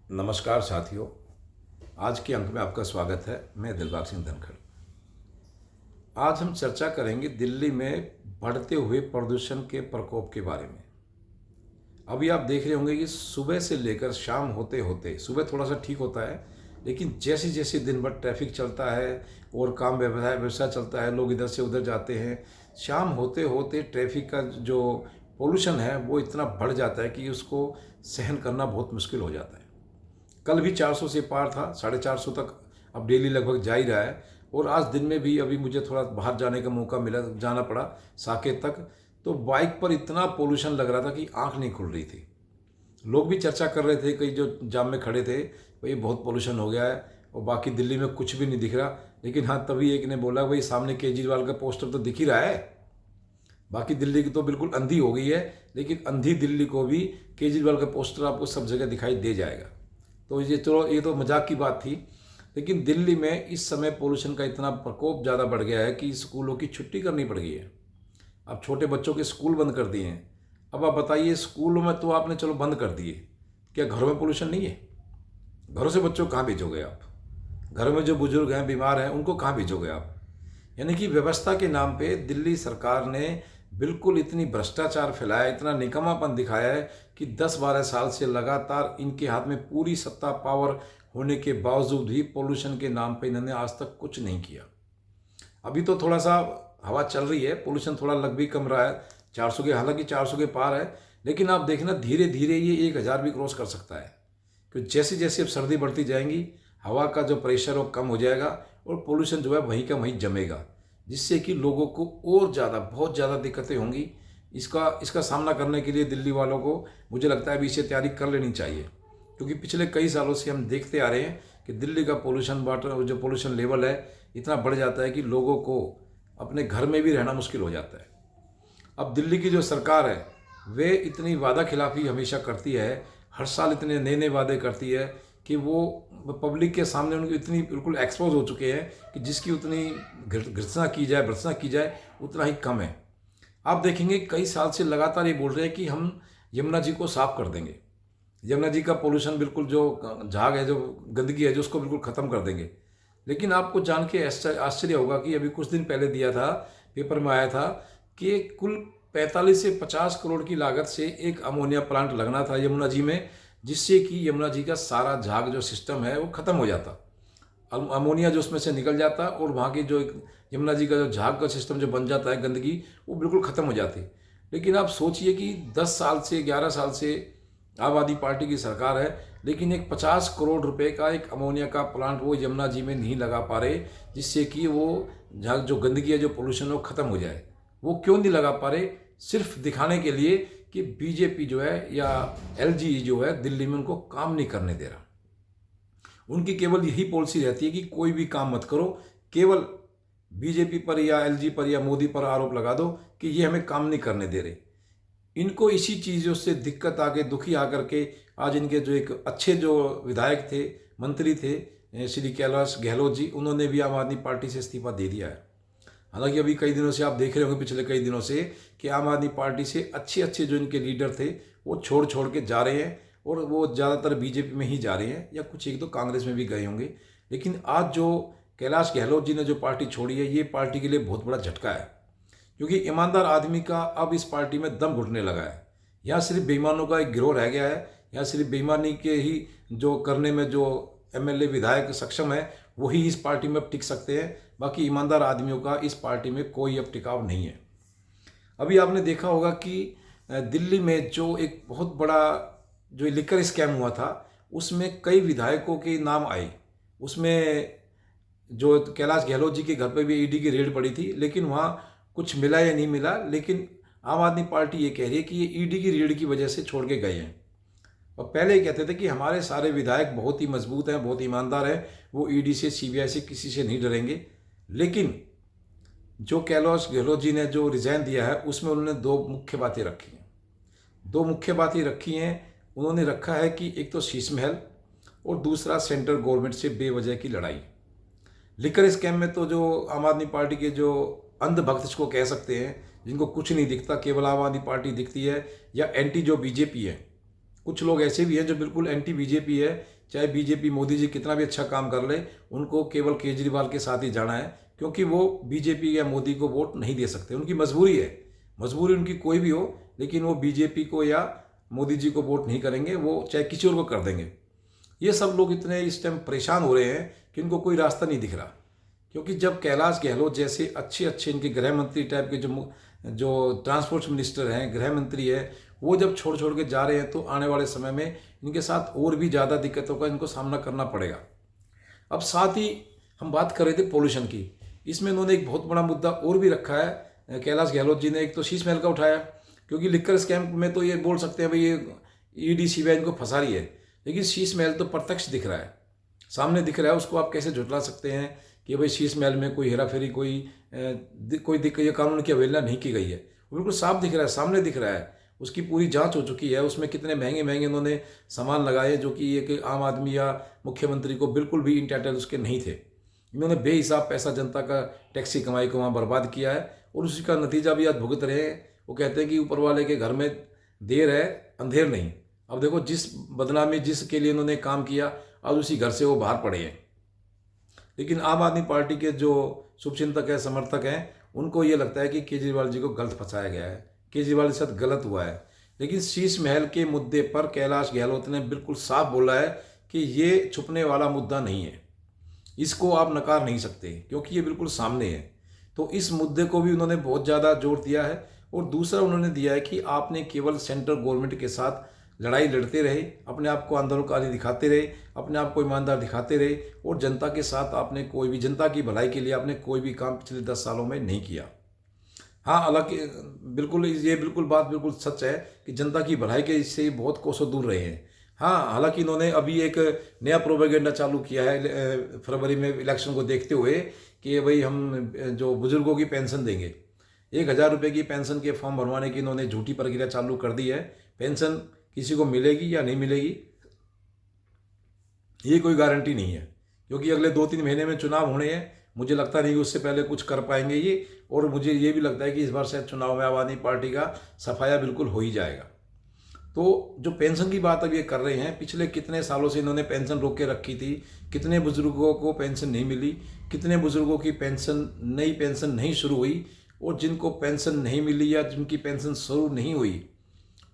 नमस्कार साथियों। आज के अंक में आपका स्वागत है। मैं दिलबाग सिंह धनखड़। आज हम चर्चा करेंगे दिल्ली में बढ़ते हुए प्रदूषण के प्रकोप के बारे में। अभी आप देख रहे होंगे कि सुबह से लेकर शाम होते होते, सुबह थोड़ा सा ठीक होता है, लेकिन जैसे जैसे दिन भर ट्रैफिक चलता है और काम व्यवसाय चलता है, लोग इधर से उधर जाते हैं, शाम होते होते ट्रैफिक का जो पोल्यूशन है वो इतना बढ़ जाता है कि उसको सहन करना बहुत मुश्किल हो जाता है। कल भी 400 से पार था, 450 तक अब डेली लगभग जा ही रहा है। और आज दिन में भी अभी मुझे थोड़ा बाहर जाने का मौका मिला, जाना पड़ा साकेत तक, तो बाइक पर इतना पोल्यूशन लग रहा था कि आंख नहीं खुल रही थी। लोग भी चर्चा कर रहे थे, कई जो जाम में खड़े थे, भाई बहुत पोल्यूशन हो गया है और बाकी दिल्ली में कुछ भी नहीं दिख रहा। लेकिन हाँ, तभी एक ने बोला, भाई सामने केजरीवाल का पोस्टर तो दिख ही रहा है, बाकी दिल्ली की तो बिल्कुल अंधी हो गई है, लेकिन अंधी दिल्ली को भी केजरीवाल का पोस्टर आपको सब जगह दिखाई दे जाएगा। तो ये तो मजाक की बात थी, लेकिन दिल्ली में इस समय पोल्यूशन का इतना प्रकोप ज़्यादा बढ़ गया है कि स्कूलों की छुट्टी करनी पड़ गई है। अब छोटे बच्चों के स्कूल बंद कर दिए हैं। अब आप बताइए, स्कूलों में तो आपने चलो बंद कर दिए, क्या घरों में पोल्यूशन नहीं है? घरों से बच्चों को कहाँ भेजोगे आप? घरों में जो बुजुर्ग हैं, बीमार हैं, उनको कहाँ भेजोगे आप? यानी कि व्यवस्था के नाम पे दिल्ली सरकार ने बिल्कुल इतनी भ्रष्टाचार फैलाया, इतना निकम्मापन दिखाया है कि 10-12 साल से लगातार इनके हाथ में पूरी सत्ता पावर होने के बावजूद भी पोल्यूशन के नाम पे इन्होंने आज तक कुछ नहीं किया। अभी तो थोड़ा सा हवा चल रही है, पोल्यूशन थोड़ा लग भी कम रहा है, 400 के, हालांकि 400 के पार है, लेकिन आप देखना धीरे धीरे ये 1000 भी क्रॉस कर सकता है। क्योंकि जैसे जैसे अब सर्दी बढ़ती जाएंगी, हवा का जो प्रेशर वो कम हो जाएगा और पोल्यूशन जो है वहीं का वहीं जमेगा, जिससे कि लोगों को और ज़्यादा, बहुत ज़्यादा दिक्कतें होंगी। इसका सामना करने के लिए दिल्ली वालों को, मुझे लगता है अभी इसे तैयारी कर लेनी चाहिए। क्योंकि पिछले कई सालों से हम देखते आ रहे हैं कि दिल्ली का पोल्यूशन वाटर, जो पोल्यूशन लेवल है, इतना बढ़ जाता है कि लोगों को अपने घर में भी रहना मुश्किल हो जाता है। अब दिल्ली की जो सरकार है, वे इतनी वादा खिलाफी हमेशा करती है, हर साल इतने नए नए वादे करती है कि वो पब्लिक के सामने उनकी इतनी बिल्कुल एक्सपोज हो चुके हैं कि जिसकी उतनी भर्त्सना की जाए, उतना ही कम है। आप देखेंगे कई साल से लगातार ये बोल रहे हैं कि हम यमुना जी को साफ कर देंगे, यमुना जी का पोल्यूशन, बिल्कुल जो झाग है, जो गंदगी है, जो उसको बिल्कुल ख़त्म कर देंगे। लेकिन आपको जान के आश्चर्य होगा कि अभी कुछ दिन पहले दिया था, पेपर में आया था कि कुल 45 से 50 करोड़ की लागत से एक अमोनिया प्लांट लगना था यमुना जी में, जिससे कि यमुना जी का सारा झाग जो सिस्टम है वो ख़त्म हो जाता, अमोनिया जो उसमें से निकल जाता और वहाँ की जो यमुना जी का जो झाग का सिस्टम जो बन जाता है, गंदगी, वो बिल्कुल ख़त्म हो जाती। लेकिन आप सोचिए कि 10 साल से, 11 साल से आम आदमी पार्टी की सरकार है, लेकिन एक 50 करोड़ रुपए का एक अमोनिया का प्लांट वो यमुना जी में नहीं लगा पा रहे, जिससे कि वो जो गंदगी है, जो पोल्यूशन है, वो ख़त्म हो जाए। वो क्यों नहीं लगा पा रहे? सिर्फ दिखाने के लिए कि बीजेपी जो है या एलजी जो है दिल्ली में उनको काम नहीं करने दे रहा। उनकी केवल यही पॉलिसी रहती है कि कोई भी काम मत करो, केवल बीजेपी पर या एलजी पर या मोदी पर आरोप लगा दो कि ये हमें काम नहीं करने दे रहे। इनको इसी चीज़ों से दिक्कत आके, दुखी आकर के आज इनके जो एक अच्छे जो विधायक थे, मंत्री थे, श्री कैलाश गहलोत जी, उन्होंने भी आम आदमी पार्टी से इस्तीफा दे दिया है। हालांकि अभी कई दिनों से आप देख रहे होंगे, पिछले कई दिनों से, कि आम आदमी पार्टी से अच्छे अच्छे जो इनके लीडर थे वो छोड़ छोड़ के जा रहे हैं और वो ज़्यादातर बीजेपी में ही जा रहे हैं, या कुछ एक दो कांग्रेस में भी गए होंगे। लेकिन आज जो कैलाश गहलोत जी ने जो पार्टी छोड़ी है, ये पार्टी के लिए बहुत बड़ा झटका है, क्योंकि ईमानदार आदमी का अब इस पार्टी में दम घुटने लगा है। यहाँ सिर्फ बेईमानों का एक गिरोह रह गया है। यहाँ सिर्फ बेईमानी के ही जो करने में जो एमएलए विधायक सक्षम है, वही इस पार्टी में अब टिक सकते हैं। बाकी ईमानदार आदमियों का इस पार्टी में कोई अब टिकाव नहीं है। अभी आपने देखा होगा कि दिल्ली में जो एक बहुत बड़ा जो लिकर स्कैम हुआ था, उसमें कई विधायकों के नाम आए। उसमें जो कैलाश गहलोत जी के घर पे भी ईडी की रेड पड़ी थी, लेकिन वहाँ कुछ मिला या नहीं मिला, लेकिन आम आदमी पार्टी ये कह रही है कि ये ईडी की रेड की वजह से छोड़ के गए हैं। और पहले ये कहते थे कि हमारे सारे विधायक बहुत ही मजबूत हैं, बहुत ईमानदार हैं, वो ईडी से, सीबीआई से, किसी से नहीं डरेंगे। लेकिन जो कैलाश गहलोत जी ने जो रिजाइन दिया है, उसमें उन्होंने दो मुख्य बातें रखी हैं। उन्होंने रखा है कि एक तो शीश महल और दूसरा सेंट्रल गवर्नमेंट से बेवजह की लड़ाई। लिकर स्कैम में तो जो आम आदमी पार्टी के जो अंधभक्त जिसको कह सकते हैं, जिनको कुछ नहीं दिखता, केवल आम आदमी पार्टी दिखती है, या एंटी जो बीजेपी है, कुछ लोग ऐसे भी हैं जो बिल्कुल एंटी बीजेपी है, चाहे बीजेपी मोदी जी कितना भी अच्छा काम कर ले, उनको केवल केजरीवाल के साथ ही जाना है, क्योंकि वो बीजेपी या मोदी को वोट नहीं दे सकते। उनकी मजबूरी है, मजबूरी उनकी कोई भी हो, लेकिन वो बीजेपी को या मोदी जी को वोट नहीं करेंगे, वो चाहे किसी और को कर देंगे। ये सब लोग इतने इस टाइम परेशान हो रहे हैं कि इनको कोई रास्ता नहीं दिख रहा, क्योंकि जब कैलाश गहलोत जैसे अच्छे अच्छे इनके गृह मंत्री टाइप के जो ट्रांसपोर्ट मिनिस्टर हैं, गृह मंत्री है, वो जब छोड़ छोड़ के जा रहे हैं, तो आने वाले समय में इनके साथ और भी ज़्यादा दिक्कतों का इनको सामना करना पड़ेगा। अब साथ ही हम बात कर रहे थे पोल्यूशन की, इसमें इन्होंने एक बहुत बड़ा मुद्दा और भी रखा है कैलाश गहलोत जी ने। एक तो शीश महल का उठाया, क्योंकि लिक्कर स्कैम में तो ये बोल सकते हैं भाई ये ईडी सीबीआई इनको फंसा रही है, लेकिन शीश महल तो प्रत्यक्ष दिख रहा है, सामने दिख रहा है, उसको आप कैसे झुठला सकते हैं कि भाई शीश महल में कोई हेराफेरी कोई दिक्कत, ये कानून की अवहेलना नहीं की गई है। वो बिल्कुल साफ दिख रहा है, सामने दिख रहा है, उसकी पूरी जांच हो चुकी है। उसमें कितने महंगे महंगे उन्होंने सामान लगाए जो कि एक आम आदमी या मुख्यमंत्री को बिल्कुल भी इंटाइटल उसके नहीं थे। इन्होंने बेहिसाब पैसा जनता का टैक्स की कमाई को वहाँ बर्बाद किया है, और उसी का नतीजा भी आज भुगत रहे हैं। वो कहते हैं कि ऊपर वाले के घर में देर है अंधेर नहीं। अब देखो, जिस बदनामी जिसके लिए उन्होंने काम किया, आज उसी घर से वो बाहर पड़े हैं। लेकिन आम आदमी पार्टी के जो शुभचिंतक हैं, समर्थक हैं, उनको ये लगता है कि केजरीवाल जी को गलत फंसाया गया है, केजरीवाल के साथ गलत हुआ है। लेकिन शीश महल के मुद्दे पर कैलाश गहलोत ने बिल्कुल साफ बोला है कि ये छुपने वाला मुद्दा नहीं है, इसको आप नकार नहीं सकते, क्योंकि ये बिल्कुल सामने है। तो इस मुद्दे को भी उन्होंने बहुत ज़्यादा जोर दिया है। और दूसरा उन्होंने दिया है कि आपने केवल सेंट्रल गवर्नमेंट के साथ लड़ाई लड़ते रहे, अपने आप को आंदोलनकारी दिखाते रहे, अपने आप को ईमानदार दिखाते रहे, और जनता के साथ आपने कोई भी, जनता की भलाई के लिए आपने कोई भी काम पिछले 10 सालों में नहीं किया। हाँ, हालांकि बिल्कुल ये बात बिल्कुल सच है कि जनता की भलाई के इससे बहुत कोसों दूर रहे हैं। हाँ, हालांकि इन्होंने अभी एक नया प्रोपेगेंडा चालू किया है फरवरी में इलेक्शन को देखते हुए कि भाई हम जो बुजुर्गों की पेंशन देंगे, 1,000 रुपये की पेंशन के फॉर्म भरवाने की इन्होंने झूठी प्रक्रिया चालू कर दी है। पेंशन किसी को मिलेगी या नहीं मिलेगी, ये कोई गारंटी नहीं है, क्योंकि अगले 2-3 महीने में चुनाव होने हैं। मुझे लगता नहीं कि उससे पहले कुछ कर पाएंगे ये, और मुझे ये भी लगता है कि इस बार शायद चुनाव में आम आदमी पार्टी का सफाया बिल्कुल हो ही जाएगा। तो जो पेंशन की बात अब ये कर रहे हैं, पिछले कितने सालों से इन्होंने पेंशन रोक के रखी थी, कितने बुजुर्गों को पेंशन नहीं मिली, कितने बुजुर्गों की नई पेंशन नहीं शुरू हुई, और जिनको पेंशन नहीं मिली या जिनकी पेंशन शुरू नहीं हुई,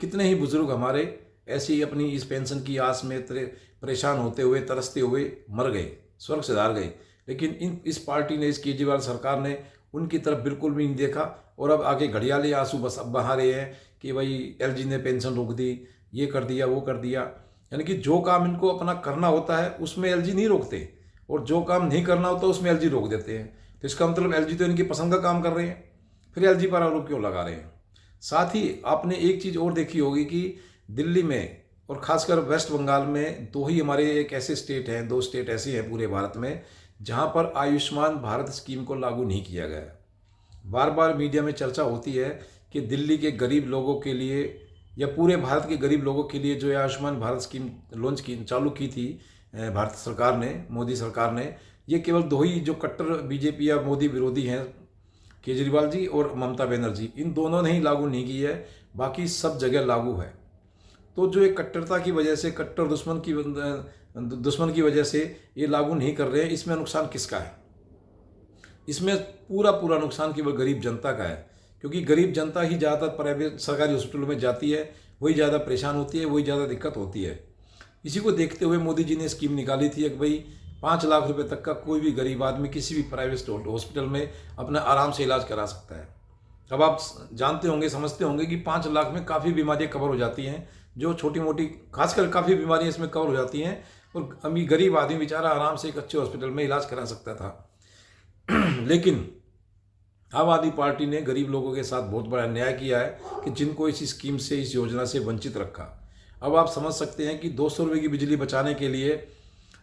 कितने ही बुजुर्ग हमारे ऐसे ही अपनी इस पेंशन की आस में परेशान होते हुए, तरसते हुए मर गए, स्वर्ग सिधार गए। लेकिन इस पार्टी ने, इस केजरीवाल सरकार ने उनकी तरफ बिल्कुल भी नहीं देखा, और अब आगे घड़ियाली आंसू बस अब बहा रहे हैं कि भाई एलजी ने पेंशन रोक दी, ये कर दिया, वो कर दिया। यानी कि जो काम इनको अपना करना होता है उसमें एलजी नहीं रोकते, और जो काम नहीं करना होता उसमें एलजी रोक देते हैं। तो इसका मतलब एलजी तो इनकी पसंद का काम कर रहे हैं, फिर एलजी पर आरोप क्यों लगा रहे हैं। साथ ही आपने एक चीज़ और देखी होगी कि दिल्ली में और खासकर वेस्ट बंगाल में दो ही हमारे एक ऐसे स्टेट हैं, 2 स्टेट ऐसे हैं पूरे भारत में जहां पर आयुष्मान भारत स्कीम को लागू नहीं किया गया है। बार बार मीडिया में चर्चा होती है कि दिल्ली के गरीब लोगों के लिए या पूरे भारत के गरीब लोगों के लिए जो आयुष्मान भारत स्कीम चालू की थी भारत सरकार ने, मोदी सरकार ने, ये केवल 2 ही जो कट्टर बीजेपी या मोदी विरोधी हैं, केजरीवाल जी और ममता बनर्जी, इन दोनों ने ही लागू नहीं की है, बाकी सब जगह लागू है। तो जो एक कट्टरता की वजह से, कट्टर दुश्मन की वजह से ये लागू नहीं कर रहे हैं, इसमें नुकसान किसका है? इसमें पूरा नुकसान केवल गरीब जनता का है, क्योंकि गरीब जनता ही ज़्यादातर प्राइवेट सरकारी हॉस्पिटलों में जाती है, वही ज़्यादा परेशान होती है, वही ज़्यादा दिक्कत होती है। इसी को देखते हुए मोदी जी ने स्कीम निकाली थी कि भाई 5 लाख रुपए तक का कोई भी गरीब आदमी किसी भी प्राइवेट हॉस्पिटल में अपना आराम से इलाज करा सकता है। अब आप जानते होंगे, समझते होंगे कि 5 लाख में काफ़ी बीमारियां कवर हो जाती हैं, जो छोटी मोटी खासकर काफ़ी बीमारियां इसमें कवर हो जाती हैं, और अमीर गरीब आदमी बेचारा आराम से एक अच्छे हॉस्पिटल में इलाज करा सकता था। लेकिन आम आदमी पार्टी ने गरीब लोगों के साथ बहुत बड़ा अन्याय किया है कि जिनको इस स्कीम से, इस योजना से वंचित रखा। अब आप समझ सकते हैं कि 200 रुपये की बिजली बचाने के लिए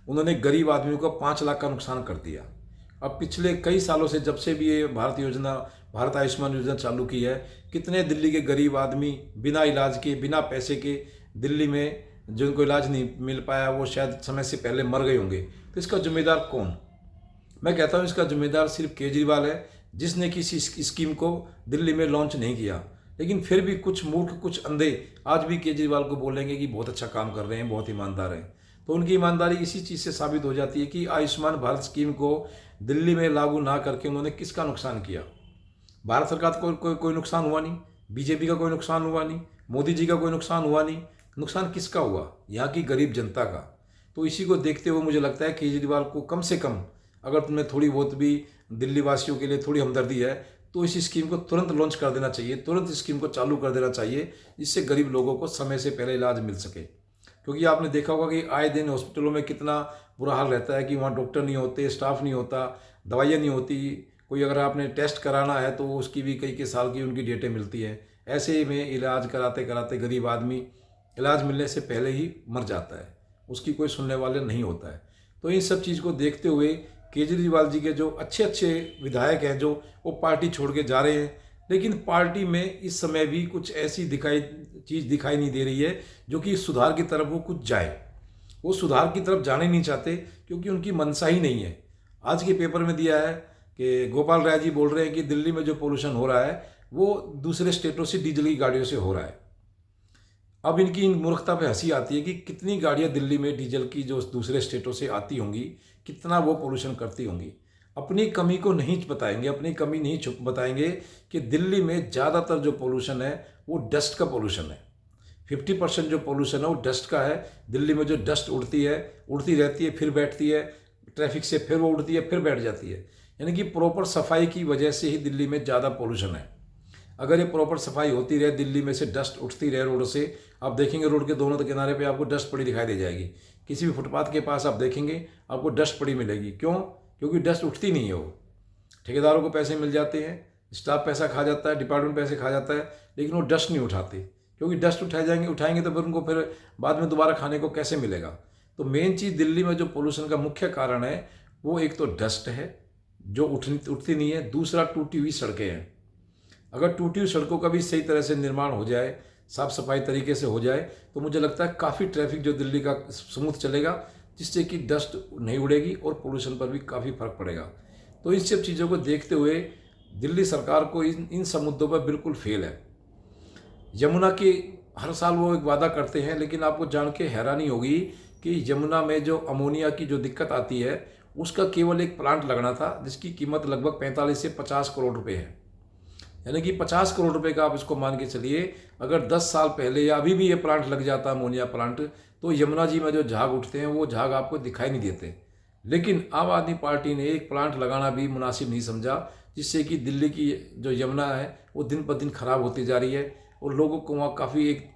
उन्होंने गरीब आदमियों को 5 लाख का नुकसान कर दिया। अब पिछले कई सालों से, जब से भी ये भारत आयुष्मान योजना चालू की है, कितने दिल्ली के गरीब आदमी बिना इलाज के, बिना पैसे के दिल्ली में जिनको इलाज नहीं मिल पाया, वो शायद समय से पहले मर गए होंगे। तो इसका जिम्मेदार कौन? मैं कहता हूँ इसका जिम्मेदार सिर्फ केजरीवाल है, जिसने किसी स्कीम को दिल्ली में लॉन्च नहीं किया। लेकिन फिर भी कुछ मूर्ख, कुछ अंधे आज भी केजरीवाल को बोलेंगे कि बहुत अच्छा काम कर रहे हैं, बहुत ईमानदार हैं। तो उनकी ईमानदारी इसी चीज़ से साबित हो जाती है कि आयुष्मान भारत स्कीम को दिल्ली में लागू ना करके उन्होंने किसका नुकसान किया। भारत सरकार को कोई नुकसान हुआ नहीं, बीजेपी का कोई नुकसान हुआ नहीं, मोदी जी का कोई नुकसान हुआ नहीं। नुकसान किसका हुआ? यहाँ की गरीब जनता का। तो इसी को देखते हुए मुझे लगता है केजरीवाल को कम से कम, अगर तुम्हें थोड़ी बहुत भी दिल्ली वासियों के लिए थोड़ी हमदर्दी है, तो इस स्कीम को तुरंत लॉन्च कर देना चाहिए, तुरंत इस स्कीम को चालू कर देना चाहिए, जिससे गरीब लोगों को समय से पहले इलाज मिल सके। क्योंकि आपने देखा होगा कि आए दिन हॉस्पिटलों में कितना बुरा हाल रहता है कि वहाँ डॉक्टर नहीं होते, स्टाफ नहीं होता, दवाइयाँ नहीं होती। कोई अगर आपने टेस्ट कराना है तो उसकी भी कई साल की उनकी डेटें मिलती है। ऐसे में इलाज कराते कराते गरीब आदमी इलाज मिलने से पहले ही मर जाता है, उसकी कोई सुनने वाले नहीं होता है। तो इन सब चीज़ को देखते हुए केजरीवाल जी के जो अच्छे अच्छे विधायक हैं जो वो पार्टी छोड़ के जा रहे हैं, लेकिन पार्टी में इस समय भी कुछ ऐसी चीज़ दिखाई नहीं दे रही है जो कि सुधार की तरफ वो कुछ जाए। वो सुधार की तरफ जाने नहीं चाहते क्योंकि उनकी मंशा ही नहीं है। आज के पेपर में दिया है कि गोपाल राय जी बोल रहे हैं कि दिल्ली में जो पोल्यूशन हो रहा है वो दूसरे स्टेटों से डीजल की गाड़ियों से हो रहा है। अब इनकी इन मूर्खता पे हंसी आती है कि कितनी गाड़ियां दिल्ली में डीजल की जो दूसरे स्टेटों से आती होंगी, कितना वो पोल्यूशन करती होंगी। अपनी कमी को नहीं बताएंगे, अपनी कमी नहीं छुप बताएंगे कि दिल्ली में ज़्यादातर जो पोल्यूशन है वो डस्ट का पोल्यूशन है। 50% जो पोल्यूशन है वो डस्ट का है। दिल्ली में जो डस्ट उड़ती रहती है, फिर बैठती है, ट्रैफिक से फिर वो उड़ती है, फिर बैठ जाती है। यानी कि प्रॉपर सफाई की वजह से ही दिल्ली में ज़्यादा पोल्यूशन है। अगर ये प्रॉपर सफाई होती रहे, दिल्ली में से डस्ट उठती रहे रोड से, आप देखेंगे रोड के दोनों किनारे पे आपको डस्ट पड़ी दिखाई दे जाएगी। किसी भी फुटपाथ के पास आप देखेंगे आपको डस्ट पड़ी मिलेगी। क्यों? क्योंकि डस्ट उठती नहीं है। वो ठेकेदारों को पैसे मिल जाते हैं, स्टाफ पैसा खा जाता है, डिपार्टमेंट पैसे खा जाता है, लेकिन वो डस्ट नहीं उठाते। क्योंकि डस्ट उठाएंगे तो फिर उनको फिर बाद में दोबारा खाने को कैसे मिलेगा। तो मेन चीज़ दिल्ली में जो पोल्यूशन का मुख्य कारण है वो एक तो डस्ट है जो उठती नहीं है, दूसरा टूटी हुई सड़कें हैं। अगर टूटी हुई सड़कों का भी सही तरह से निर्माण हो जाए, साफ सफाई तरीके से हो जाए, तो मुझे लगता है काफ़ी ट्रैफिक जो दिल्ली का स्मूथ चलेगा, जिससे कि डस्ट नहीं उड़ेगी और पोल्यूशन पर भी काफ़ी फर्क पड़ेगा। तो इन सब चीज़ों को देखते हुए दिल्ली सरकार को इन सब मुद्दों पर बिल्कुल फेल है। यमुना की हर साल वो एक वादा करते हैं, लेकिन आपको जान के हैरानी होगी कि यमुना में जो अमोनिया की जो दिक्कत आती है उसका केवल एक प्लांट लगना था, जिसकी कीमत लगभग 45 से 50 करोड़ रुपए है। यानी कि 50 करोड़ रुपए का आप इसको मान के चलिए, अगर 10 साल पहले या अभी भी ये प्लांट लग जाता अमोनिया प्लांट, तो यमुना जी में जो झाग उठते हैं वो झाग आपको दिखाई नहीं देते। लेकिन आम आदमी पार्टी ने एक प्लांट लगाना भी मुनासिब नहीं समझा, जिससे कि दिल्ली की जो यमुना है वो दिन पर दिन खराब होती जा रही है और लोगों को वहाँ काफ़ी एक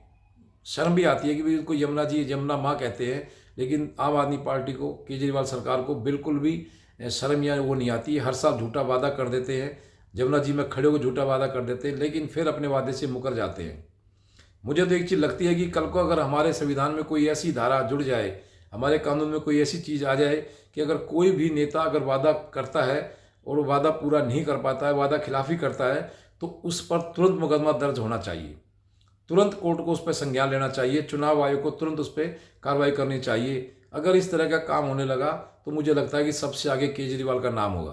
शर्म भी आती है कि भाई उनको यमुना जी यमुना माँ कहते हैं। लेकिन आम आदमी पार्टी को, केजरीवाल सरकार को बिल्कुल भी शर्म या वो नहीं आती है। हर साल झूठा वादा कर देते हैं, यमुना जी में खड़े होकर झूठा वादा कर देते हैं, लेकिन फिर अपने वादे से मुकर जाते हैं। मुझे तो एक चीज़ लगती है कि कल को अगर हमारे संविधान में कोई ऐसी धारा जुड़ जाए, हमारे कानून में कोई ऐसी चीज़ आ जाए कि अगर कोई भी नेता अगर वादा करता है और वो वादा पूरा नहीं कर पाता है, वादा खिलाफी करता है, तो उस पर तुरंत मुकदमा दर्ज होना चाहिए, तुरंत कोर्ट को उस पर संज्ञान लेना चाहिए, चुनाव आयोग को तुरंत उस पर कार्रवाई करनी चाहिए। अगर इस तरह का काम होने लगा तो मुझे लगता है कि सबसे आगे केजरीवाल का नाम होगा,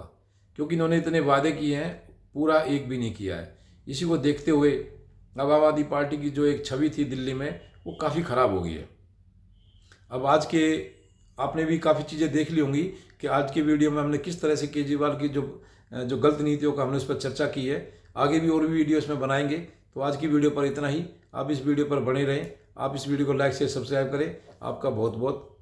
क्योंकि इन्होंने इतने वादे किए हैं, पूरा एक भी नहीं किया है। इसी को देखते हुए अब आम आदमी पार्टी की जो एक छवि थी दिल्ली में वो काफ़ी ख़राब हो गई है। अब आज के आपने भी काफ़ी चीज़ें देख ली होंगी कि आज के वीडियो में हमने किस तरह से केजरीवाल की जो गलत नीतियों का हमने उस पर चर्चा की है। आगे भी और भी वीडियो इसमें बनाएंगे। तो आज की वीडियो पर इतना ही। आप इस वीडियो पर बने रहें, आप इस वीडियो को लाइक से सब्सक्राइब करें। आपका बहुत बहुत